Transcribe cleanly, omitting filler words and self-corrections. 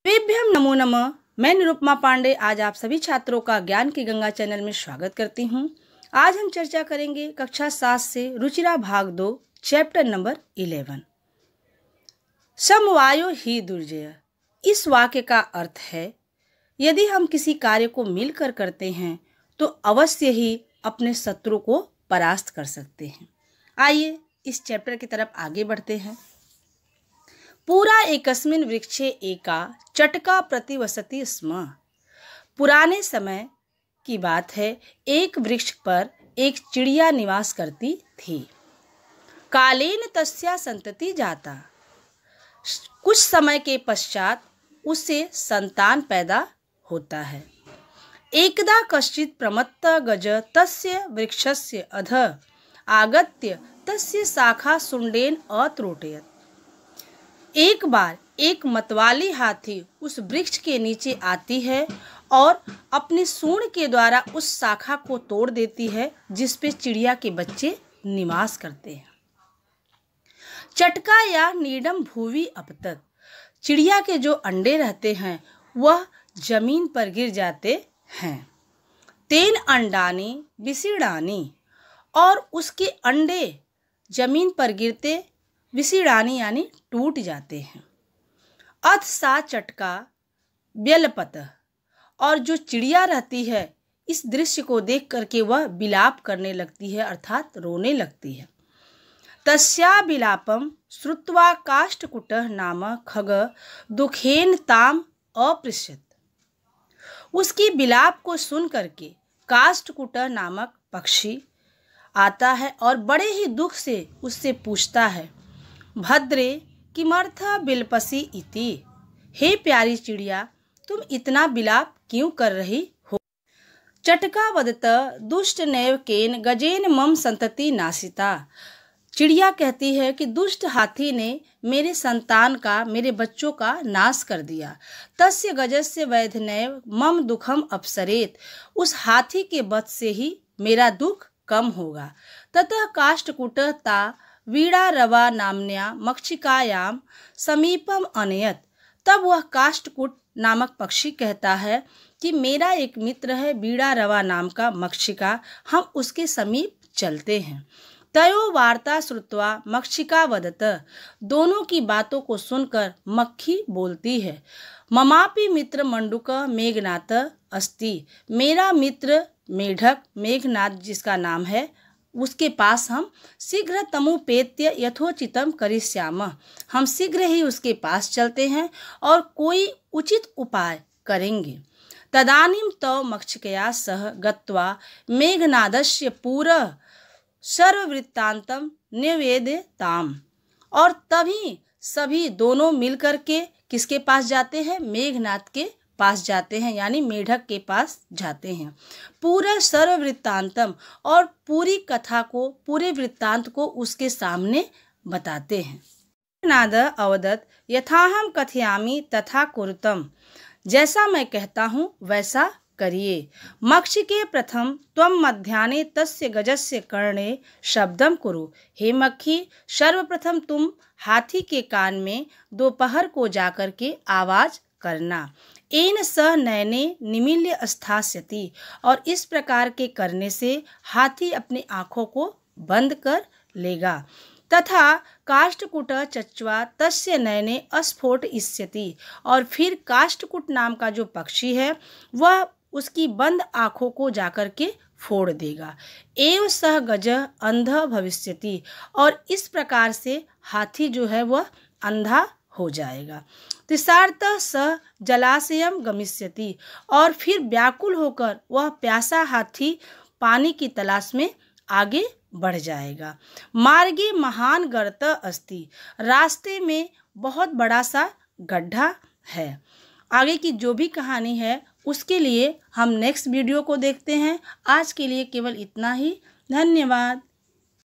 वेभ्यम नमो नमः। मैं निरुपमा पांडे आज आप सभी छात्रों का ज्ञान की गंगा चैनल में स्वागत करती हूँ। आज हम चर्चा करेंगे कक्षा 7 से रुचिरा भाग 2 चैप्टर नंबर 11 समवायो ही दुर्जय। इस वाक्य का अर्थ है, यदि हम किसी कार्य को मिलकर करते हैं तो अवश्य ही अपने शत्रु को परास्त कर सकते हैं। आइए इस चैप्टर की तरफ आगे बढ़ते हैं। पूरा एकस्मिन् वृक्षे एका चटका प्रतिवसति स्म। पुराने समय की बात है, एक वृक्ष पर एक चिड़िया निवास करती थी। कालेन तस्या संतति जाता। कुछ समय के पश्चात उससे संतान पैदा होता है। एकदा कश्चित् प्रमत्त गज तस्य वृक्षस्य अधः आगत्य तस्य शाखा सुंडेन अत्रोटयत्। एक बार एक मतवाली हाथी उस वृक्ष के नीचे आती है और अपनी सूंड के द्वारा उस शाखा को तोड़ देती है जिस पे चिड़िया के बच्चे निवास करते हैं। चटका या नीडम भूवि अपतत। चिड़िया के जो अंडे रहते हैं वह जमीन पर गिर जाते हैं। तेन अंडानी विसीड़ानी। और उसके अंडे जमीन पर गिरते विसीड़ानी यानी टूट जाते हैं। अथ सा चटका व्यलपत। और जो चिड़िया रहती है इस दृश्य को देख करके वह विलाप करने लगती है, अर्थात रोने लगती है। तस्या विलापम श्रुत्वा काष्ठकुटः नाम खग दुखेन ताम अपृच्छत्। उसकी विलाप को सुन करके काष्ठकुटः नामक पक्षी आता है और बड़े ही दुख से उससे पूछता है, भद्रे किमर्थ बिलपसी इति। हे प्यारी चिड़िया, तुम इतना विलाप क्यों कर रही हो। चटका वदत दुष्ट नैव केन गजेन मम संतति नासिता। चिड़िया कहती है कि दुष्ट हाथी ने मेरे संतान का, मेरे बच्चों का नाश कर दिया। तस्य गजस्य वैधनैव मम दुखम अपसरेत। उस हाथी के वध से ही मेरा दुख कम होगा। ततः काष्ठकुटः ता वीड़ा रवा नाम्न्या मक्षिकायाम समीपम अनयत। तब वह काष्ठकुट नामक पक्षी कहता है कि मेरा एक मित्र है वीड़ा रवा नाम का मक्षिका, हम उसके समीप चलते हैं। तयो वार्ता श्रुत्वा मक्षिका वदत। दोनों की बातों को सुनकर मक्खी बोलती है, ममापि मित्र मंडूक मेघनाथ अस्ति। मेरा मित्र मेढक मेघनाथ जिसका नाम है, उसके पास हम शीघ्र तमुपेत्य यथोचितम करिष्यामः। हम शीघ्र ही उसके पास चलते हैं और कोई उचित उपाय करेंगे। तदानीं तौ मक्षिकया सह गत्वा मेघनादस्य पूरः सर्ववृत्तान्तं निवेदताम्। और तभी सभी दोनों मिलकर के किसके पास जाते हैं, मेघनाथ के पास जाते हैं, यानी मेढक के पास जाते हैं। पूरा सर्ववृत्तांतम, और पूरी कथा को, पूरे वृत्तांत को उसके सामने बताते हैं। नाद अवदत यथाहम कथयामि तथा कुरुतम। जैसा मैं कहता हूँ वैसा करिए। मक्षिके प्रथम त्वं मध्याह्ने तस्य गजस्य कर्णे शब्दम कुरु। हे मक्खी, सर्वप्रथम तुम हाथी के कान में दोपहर को जाकर के आवाज करना। एन सह नयने निमील्य स्थास्यति। और इस प्रकार के करने से हाथी अपनी आँखों को बंद कर लेगा। तथा काष्ठकुट चच्वा तस्य नयने अस्फोट इष्यति। और फिर काष्ठकुट नाम का जो पक्षी है वह उसकी बंद आँखों को जाकर के फोड़ देगा। एव सह गज अंध भविष्यति। और इस प्रकार से हाथी जो है वह अंधा हो जाएगा। तिसार्थ सह जलाशयम गमिष्यति। और फिर व्याकुल होकर वह प्यासा हाथी पानी की तलाश में आगे बढ़ जाएगा। मार्गे महान गर्त अस्ति। रास्ते में बहुत बड़ा सा गड्ढा है। आगे की जो भी कहानी है उसके लिए हम नेक्स्ट वीडियो को देखते हैं। आज के लिए केवल इतना ही। धन्यवाद।